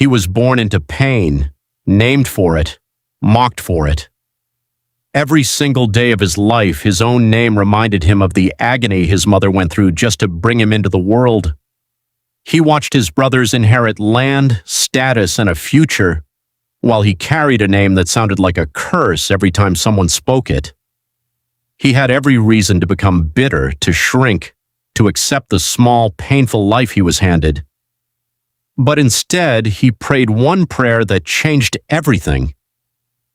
He was born into pain, named for it, mocked for it. Every single day of his life, his own name reminded him of the agony his mother went through just to bring him into the world. He watched his brothers inherit land, status, and a future, while he carried a name that sounded like a curse every time someone spoke it. He had every reason to become bitter, to shrink, to accept the small, painful life he was handed. But instead, he prayed one prayer that changed everything.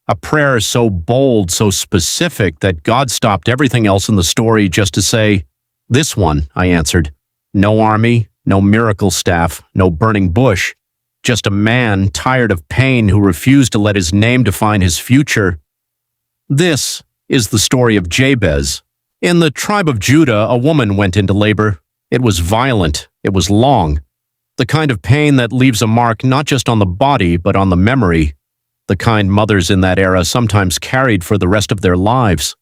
A prayer so bold, so specific, that God stopped everything else in the story just to say, "This one," I answered. No army, no miracle staff, no burning bush. Just a man tired of pain who refused to let his name define his future. This is the story of Jabez. In the tribe of Judah, a woman went into labor. It was violent. It was long. The kind of pain that leaves a mark not just on the body, but on the memory. The kind mothers in that era sometimes carried for the rest of their lives.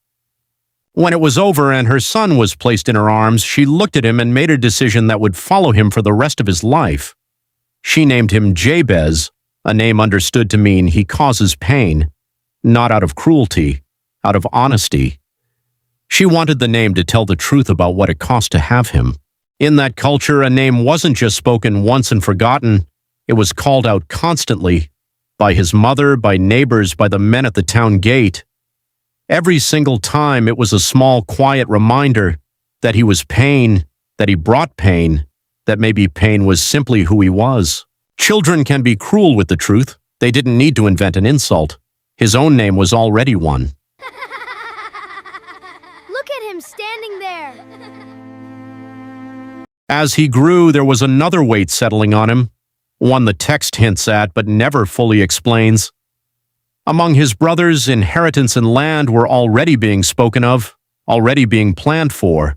When it was over and her son was placed in her arms, she looked at him and made a decision that would follow him for the rest of his life. She named him Jabez, a name understood to mean he causes pain, not out of cruelty, out of honesty. She wanted the name to tell the truth about what it cost to have him. In that culture, a name wasn't just spoken once and forgotten. It was called out constantly, by his mother, by neighbors, by the men at the town gate. Every single time, it was a small, quiet reminder that he was pain, that he brought pain, that maybe pain was simply who he was. Children can be cruel with the truth. They didn't need to invent an insult. His own name was already one. Look at him standing there. As he grew, there was another weight settling on him, one the text hints at but never fully explains. Among his brothers, inheritance and land were already being spoken of, already being planned for.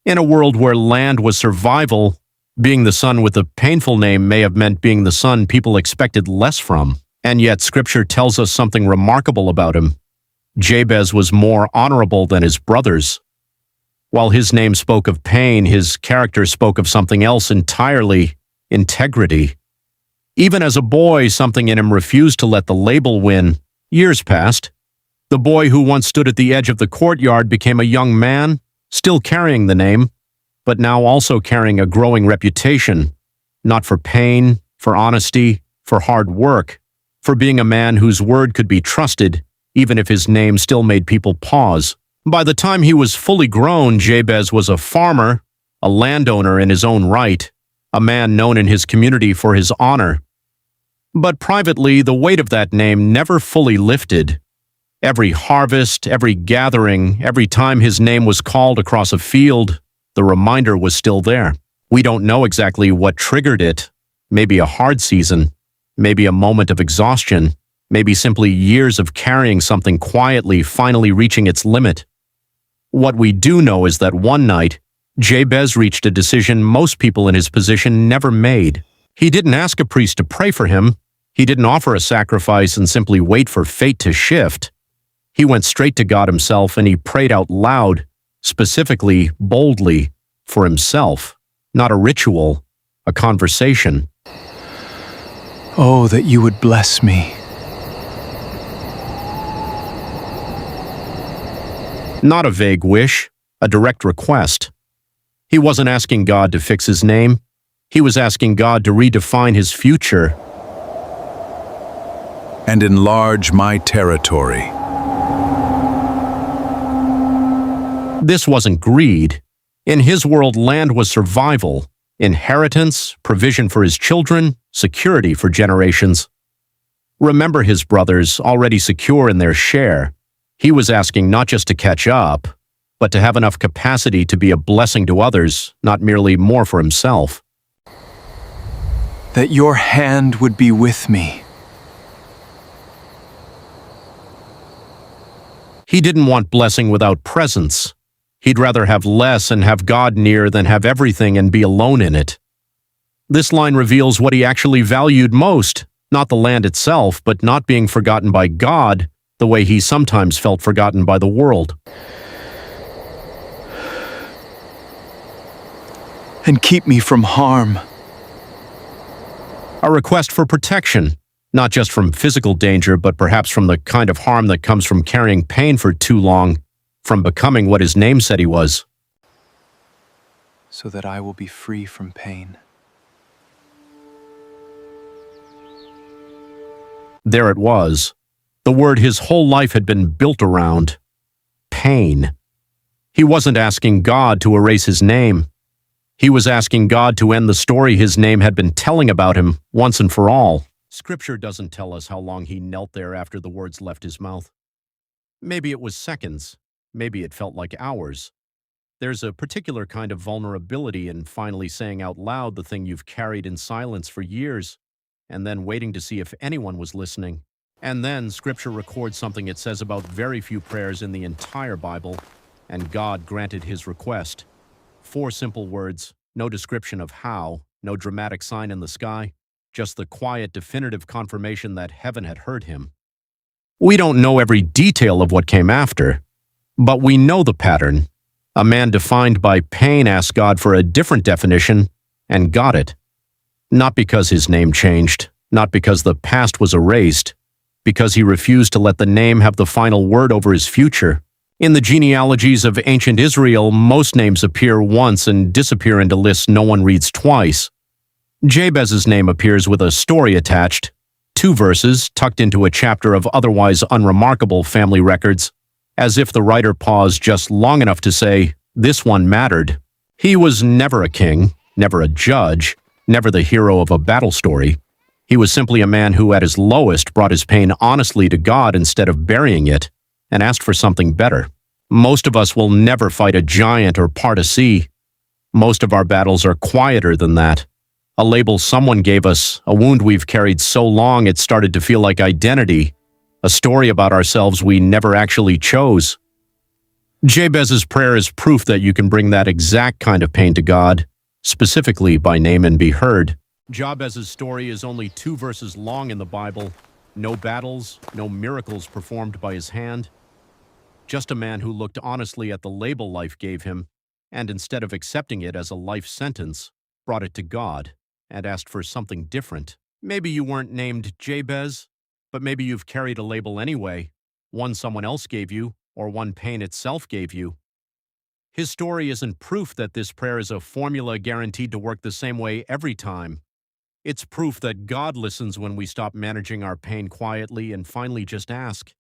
In a world where land was survival, being the son with a painful name may have meant being the son people expected less from. And yet Scripture tells us something remarkable about him. Jabez was more honorable than his brothers. While his name spoke of pain, his character spoke of something else entirely: integrity. Even as a boy, something in him refused to let the label win. Years passed. The boy who once stood at the edge of the courtyard became a young man, still carrying the name, but now also carrying a growing reputation, not for pain, for honesty, for hard work, for being a man whose word could be trusted, even if his name still made people pause. By the time he was fully grown, Jabez was a farmer, a landowner in his own right, a man known in his community for his honor. But privately, the weight of that name never fully lifted. Every harvest, every gathering, every time his name was called across a field, the reminder was still there. We don't know exactly what triggered it. Maybe a hard season, maybe a moment of exhaustion, maybe simply years of carrying something quietly finally reaching its limit. What we do know is that one night, Jabez reached a decision most people in his position never made. He didn't ask a priest to pray for him. He didn't offer a sacrifice and simply wait for fate to shift. He went straight to God himself and he prayed out loud, specifically, boldly, for himself. Not a ritual, a conversation. Oh, that you would bless me. Not a vague wish, a direct request. He wasn't asking God to fix his name. He was asking God to redefine his future. And enlarge my territory. This wasn't greed. In his world, land was survival, inheritance, provision for his children, security for generations. Remember his brothers, already secure in their share. He was asking not just to catch up, but to have enough capacity to be a blessing to others, not merely more for himself. That your hand would be with me. He didn't want blessing without presence. He'd rather have less and have God near than have everything and be alone in it. This line reveals what he actually valued most, not the land itself, but not being forgotten by God the way he sometimes felt forgotten by the world. And keep me from harm. A request for protection, not just from physical danger, but perhaps from the kind of harm that comes from carrying pain for too long, from becoming what his name said he was. so that I will be free from pain. There it was, the word his whole life had been built around: pain. He wasn't asking God to erase his name. He was asking God to end the story his name had been telling about him once and for all. Scripture doesn't tell us how long he knelt there after the words left his mouth. Maybe it was seconds. Maybe it felt like hours. There's a particular kind of vulnerability in finally saying out loud the thing you've carried in silence for years, and then waiting to see if anyone was listening. And then Scripture records something it says about very few prayers in the entire Bible, and God granted his request. 4 simple words, no description of how, no dramatic sign in the sky, just the quiet, definitive confirmation that heaven had heard him. We don't know every detail of what came after, but we know the pattern. A man defined by pain asked God for a different definition and got it. Not because his name changed, not because the past was erased, because he refused to let the name have the final word over his future. In the genealogies of ancient Israel, most names appear once and disappear into lists no one reads twice. Jabez's name appears with a story attached, 2 verses tucked into a chapter of otherwise unremarkable family records, as if the writer paused just long enough to say, this one mattered. He was never a king, never a judge, never the hero of a battle story. He was simply a man who, at his lowest, brought his pain honestly to God instead of burying it, and asked for something better. Most of us will never fight a giant or part a sea. Most of our battles are quieter than that. A label someone gave us, a wound we've carried so long it started to feel like identity, a story about ourselves we never actually chose. Jabez's prayer is proof that you can bring that exact kind of pain to God, specifically by name, and be heard. Jabez's story is only 2 verses long in the Bible. No battles, no miracles performed by his hand. Just a man who looked honestly at the label life gave him, and instead of accepting it as a life sentence, brought it to God and asked for something different. Maybe you weren't named Jabez, but maybe you've carried a label anyway, one someone else gave you, or one pain itself gave you. His story isn't proof that this prayer is a formula guaranteed to work the same way every time. It's proof that God listens when we stop managing our pain quietly and finally just ask.